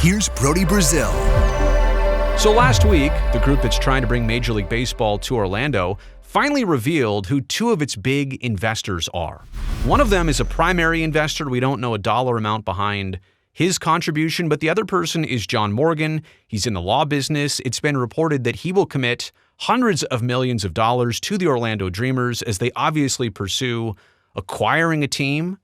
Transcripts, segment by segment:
Here's Brody Brazil. So last week, the group that's trying to bring Major League Baseball to Orlando finally revealed who two of its big investors are. One of them is a primary investor. We don't know a dollar amount behind his contribution, but the other person is John Morgan. He's in the law business. It's been reported that he will commit hundreds of millions of dollars to the Orlando Dreamers as they obviously pursue acquiring a team,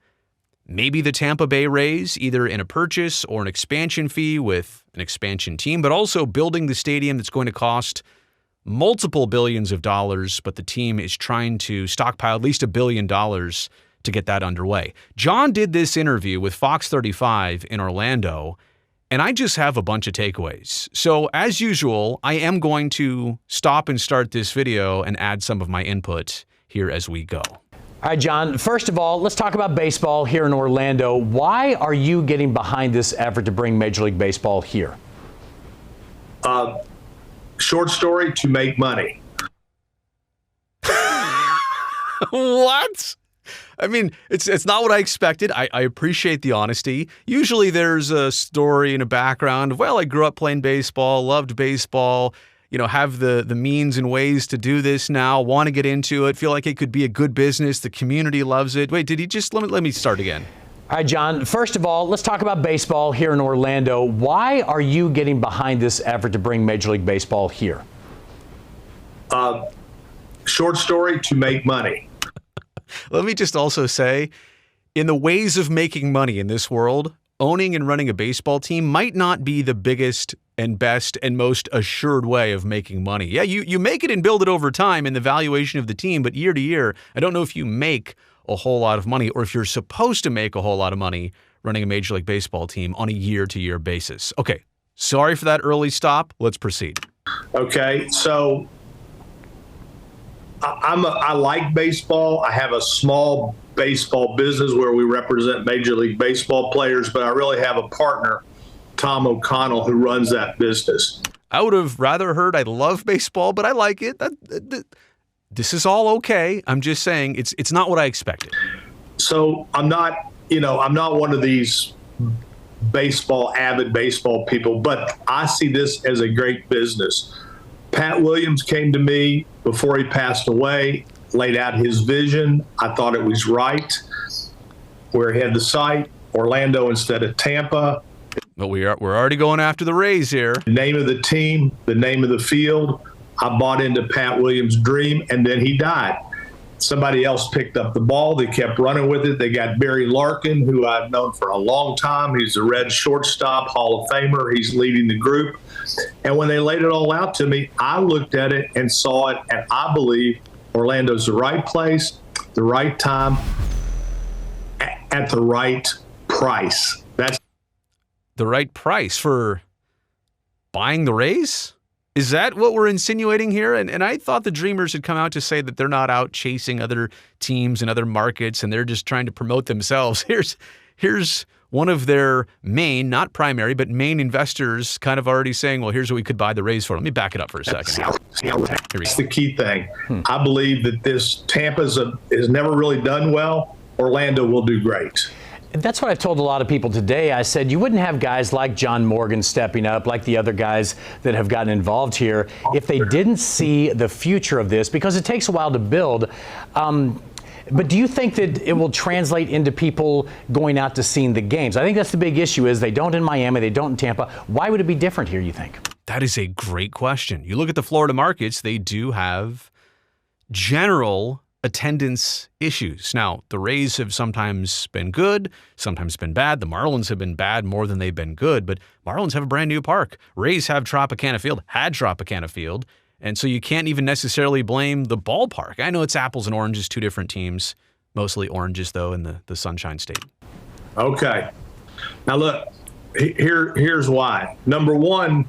maybe the Tampa Bay Rays, either in a purchase or an expansion fee with an expansion team, but also building the stadium that's going to cost multiple billions of dollars, but the team is trying to stockpile at least $1 billion to get that underway. John did this interview with Fox 35 in Orlando, and I just have a bunch of takeaways. So as usual, I am going to stop and start this video and add some of my input here as we go. All right, John, first of all, let's talk about baseball here in Orlando. Why are you getting behind this effort to bring Major League Baseball here? Short story, to make money. What? I mean, it's not what I expected. I appreciate the honesty. Usually there's a story in a background of, well, I grew up playing baseball, loved baseball, have the means and ways to do this now, want to get into it, feel like it could be a good business. The community loves it. Wait, did he just, let me start again. All right, John, first of all, let's talk about baseball here in Orlando. Why are you getting behind this effort to bring Major League Baseball here? Short story, to make money. Let me just also say, in the ways of making money in this world, owning and running a baseball team might not be the biggest and best and most assured way of making money. Yeah, you make it and build it over time in the valuation of the team, but year to year, I don't know if you make a whole lot of money or if you're supposed to make a whole lot of money running a Major League Baseball team on a year-to-year basis. Okay, sorry for that early stop. Let's proceed. Okay, so I like baseball. I have a small baseball business where we represent Major League Baseball players, but I really have a partner, Tom O'Connell, who runs that business. I would have rather heard I love baseball, but I like it. This is all okay. I'm just saying it's not what I expected. So I'm not one of these avid baseball people, but I see this as a great business. Pat Williams came to me before he passed away, laid out his vision. I thought it was right where he had the site, Orlando instead of Tampa. But we're already going after the Rays here. The name of the team, the name of the field. I bought into Pat Williams' dream, and then he died. Somebody else picked up the ball. They kept running with it. They got Barry Larkin, who I've known for a long time. He's a Red shortstop, Hall of Famer. He's leading the group. And when they laid it all out to me, I looked at it and saw it, and I believe Orlando's the right place, the right time, at the right price. That's the right price for buying the Rays? Is that what we're insinuating here? And I thought the Dreamers had come out to say that they're not out chasing other teams and other markets, and they're just trying to promote themselves. Here's one of their main, not primary, but main investors kind of already saying, well, here's what we could buy the Rays for. Let me back it up for a second. That's the key thing. I believe that this Tampa has never really done well. Orlando will do great. That's what I've told a lot of people today. I said you wouldn't have guys like John Morgan stepping up, like the other guys that have gotten involved here, if they didn't see the future of this, because it takes a while to build. But do you think that it will translate into people going out to seeing the games? I think that's the big issue is they don't in Miami, they don't in Tampa. Why would it be different here, you think? That is a great question. You look at the Florida markets, they do have general attendance issues. Now, the Rays have sometimes been good, sometimes been bad. The Marlins have been bad more than they've been good, but Marlins have a brand new park. Rays have Tropicana Field, had Tropicana Field, and so you can't even necessarily blame the ballpark. I know it's apples and oranges, two different teams, mostly oranges, though, in the Sunshine State. Okay. Now, look, here's why. Number one,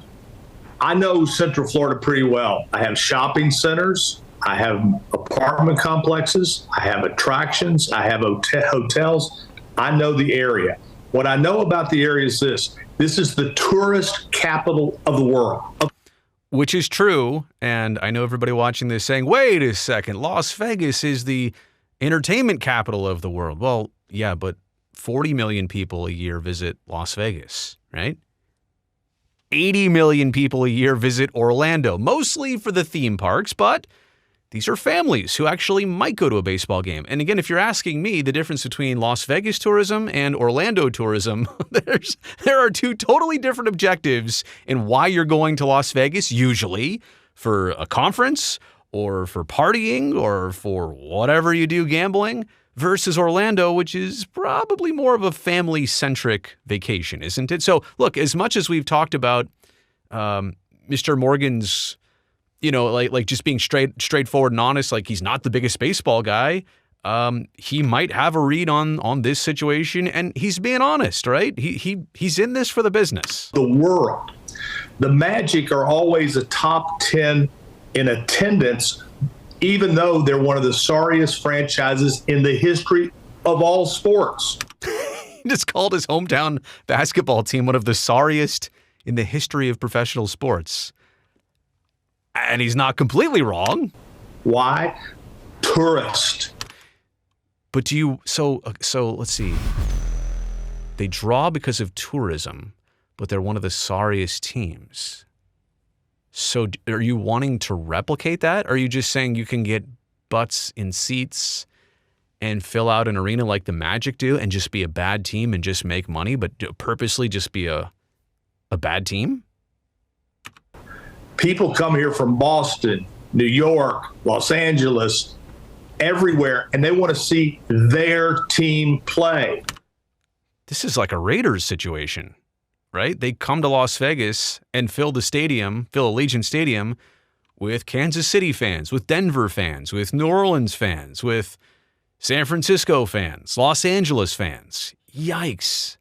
I know Central Florida pretty well. I have shopping centers. I have apartment complexes. I have attractions. I have hotels. I know the area. What I know about the area is this. This is the tourist capital of the world. Which is true. And I know everybody watching this saying, wait a second, Las Vegas is the entertainment capital of the world. Well, yeah, but 40 million people a year visit Las Vegas, right? 80 million people a year visit Orlando, mostly for the theme parks, but these are families who actually might go to a baseball game. And again, if you're asking me the difference between Las Vegas tourism and Orlando tourism, there are two totally different objectives in why you're going to Las Vegas, usually for a conference or for partying or for whatever you do gambling, versus Orlando, which is probably more of a family-centric vacation, isn't it? So look, as much as we've talked about Mr. Morgan's, like just being straightforward and honest, like he's not the biggest baseball guy. He might have a read on this situation, and he's being honest, right? He's in this for the business. The world, the Magic are always a top 10 in attendance, even though they're one of the sorriest franchises in the history of all sports. He just called his hometown basketball team one of the sorriest in the history of professional sports. And he's not completely wrong. Why? Tourist. But so let's see. They draw because of tourism, but they're one of the sorriest teams. So are you wanting to replicate that? Or are you just saying you can get butts in seats and fill out an arena like the Magic do and just be a bad team and just make money, but purposely just be a bad team? People come here from Boston, New York, Los Angeles, everywhere, and they want to see their team play. This is like a Raiders situation, right? They come to Las Vegas and fill Allegiant Stadium with Kansas City fans, with Denver fans, with New Orleans fans, with San Francisco fans, Los Angeles fans. Yikes.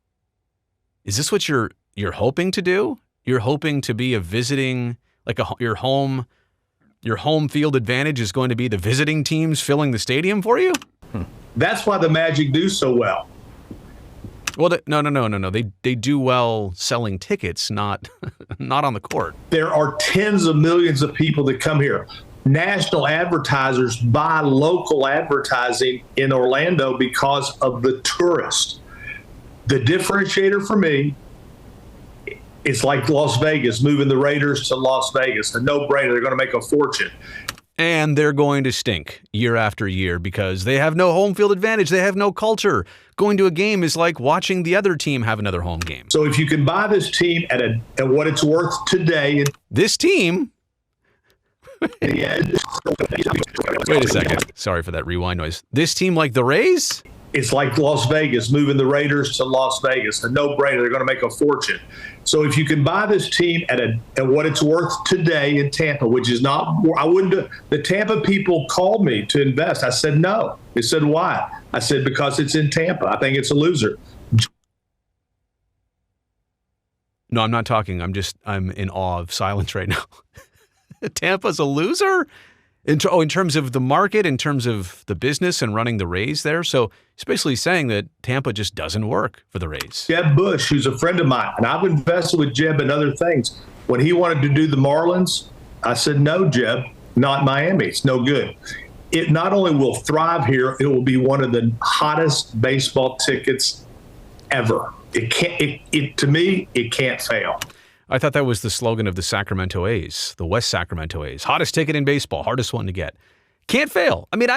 Is this what you're hoping to do? You're hoping to be a visiting, like your home field advantage is going to be the visiting teams filling the stadium for you? That's why the Magic do so well. Well, no. They do well selling tickets, not on the court. There are tens of millions of people that come here. National advertisers buy local advertising in Orlando because of the tourists. The differentiator for me, it's like Las Vegas, moving the Raiders to Las Vegas. A no-brainer. They're going to make a fortune. And they're going to stink year after year because they have no home field advantage. They have no culture. Going to a game is like watching the other team have another home game. So if you can buy this team at what it's worth today. This team? Wait a second. Sorry for that rewind noise. This team like the Rays? It's like Las Vegas, moving the Raiders to Las Vegas. A no-brainer. They're going to make a fortune. So if you can buy this team at what it's worth today in Tampa, which is not, I wouldn't do. The Tampa people called me to invest. I said no. They said why? I said because it's in Tampa. I think it's a loser. No, I'm not talking. I'm in awe of silence right now. Tampa's a loser? In terms of the market, in terms of the business and running the Rays there. So he's basically saying that Tampa just doesn't work for the Rays. Jeb Bush, who's a friend of mine, and I've invested with Jeb in other things. When he wanted to do the Marlins, I said, no, Jeb, not Miami. It's no good. It not only will thrive here, it will be one of the hottest baseball tickets ever. To me, it can't fail. I thought that was the slogan of the Sacramento A's, the West Sacramento A's. Hottest ticket in baseball, hardest one to get. Can't fail. I mean,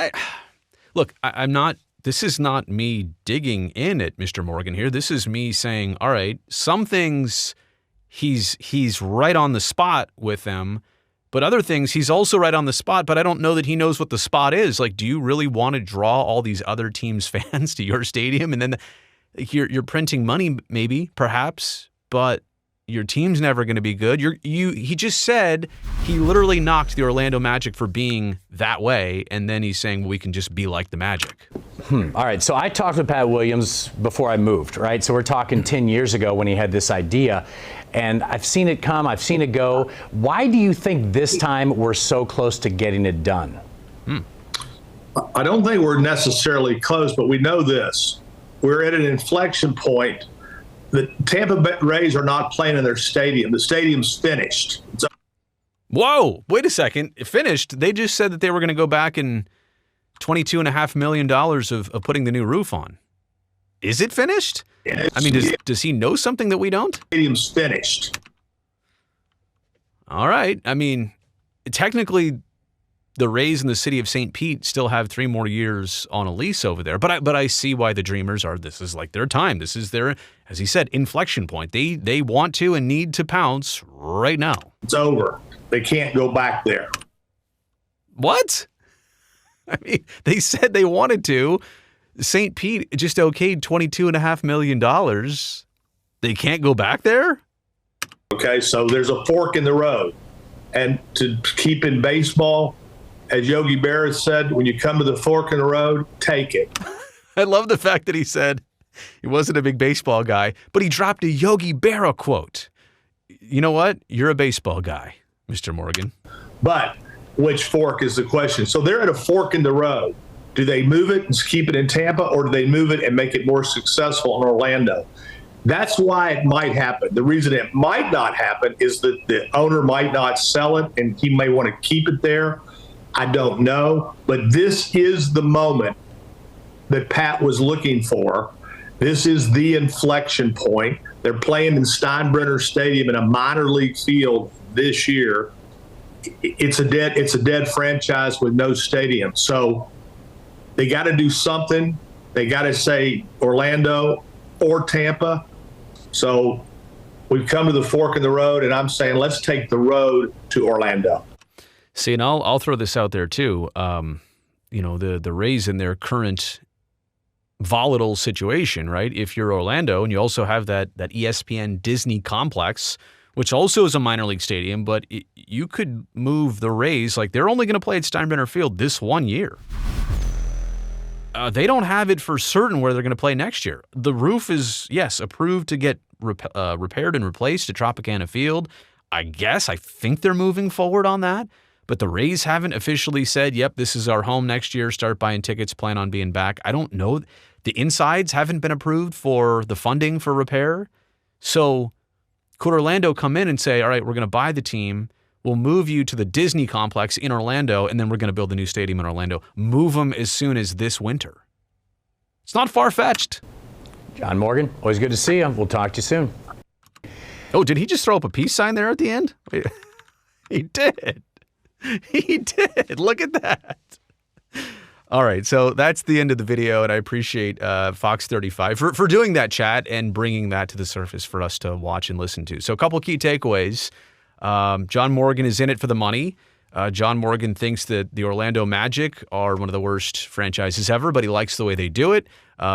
I'm not, this is not me digging in at Mr. Morgan here. This is me saying, all right, some things he's right on the spot with them, but other things he's also right on the spot, but I don't know that he knows what the spot is. Like, do you really want to draw all these other teams' fans to your stadium? And then you're printing money, maybe, perhaps, but your team's never going to be good. He just said he literally knocked the Orlando Magic for being that way, and then he's saying, well, we can just be like the Magic. All right, so I talked with Pat Williams before I moved, right? So we're talking 10 years ago when he had this idea, and I've seen it come, I've seen it go. Why do you think this time we're so close to getting it done? I don't think we're necessarily close, but we know this. We're at an inflection point. The Tampa Bay Rays are not playing in their stadium. The stadium's finished. Whoa, wait a second. It finished? They just said that they were going to go back and $22.5 million of putting the new roof on. Is it finished? I mean, does he know something that we don't? Stadium's finished. All right. I mean, technically, the Rays in the city of St. Pete still have 3 more years on a lease over there. But I see why the Dreamers are. This is like their time. This is their, as he said, inflection point. They want to and need to pounce right now. It's over. They can't go back there. What? I mean, they said they wanted to. St. Pete just okayed $22.5 million. They can't go back there? Okay, so there's a fork in the road. And to keep in baseball, as Yogi Berra said, when you come to the fork in the road, take it. I love the fact that he said he wasn't a big baseball guy, but he dropped a Yogi Berra quote. You know what? You're a baseball guy, Mr. Morgan. But which fork is the question? So they're at a fork in the road. Do they move it and keep it in Tampa, or do they move it and make it more successful in Orlando? That's why it might happen. The reason it might not happen is that the owner might not sell it and he may want to keep it there. I don't know. But this is the moment that Pat was looking for. This is the inflection point. They're playing in Steinbrenner Stadium in a minor league field this year. It's a dead franchise with no stadium. So they got to do something. They got to say Orlando or Tampa. So we've come to the fork in the road, and I'm saying let's take the road to Orlando. See, and I'll throw this out there too. The Rays in their current volatile situation, right? If you're Orlando and you also have that ESPN Disney complex, which also is a minor league stadium, but you could move the Rays. Like, they're only going to play at Steinbrenner Field this 1 year. They don't have it for certain where they're going to play next year. The roof is, yes, approved to get repaired and replaced at Tropicana Field. I think they're moving forward on that. But the Rays haven't officially said, yep, this is our home next year. Start buying tickets, plan on being back. I don't know. The insides haven't been approved for the funding for repair. So could Orlando come in and say, all right, we're going to buy the team. We'll move you to the Disney complex in Orlando, and then we're going to build a new stadium in Orlando. Move them as soon as this winter. It's not far-fetched. John Morgan, always good to see you. We'll talk to you soon. Oh, did he just throw up a peace sign there at the end? He did. He did. Look at that. All right, so that's the end of the video, and I appreciate Fox 35 for doing that, chat, and bringing that to the surface for us to watch and listen to. So a couple key takeaways. John Morgan is in it for the money. John Morgan thinks that the Orlando Magic are one of the worst franchises ever, but he likes the way they do it.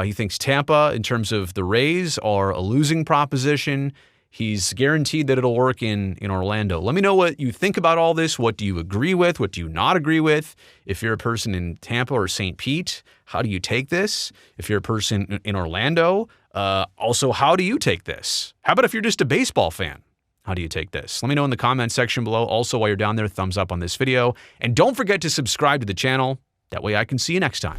He thinks Tampa, in terms of the Rays, are a losing proposition. He's guaranteed that it'll work in Orlando. Let me know what you think about all this. What do you agree with? What do you not agree with? If you're a person in Tampa or St. Pete, how do you take this? If you're a person in Orlando, also, how do you take this? How about if you're just a baseball fan? How do you take this? Let me know in the comments section below. Also, while you're down there, thumbs up on this video. And don't forget to subscribe to the channel. That way I can see you next time.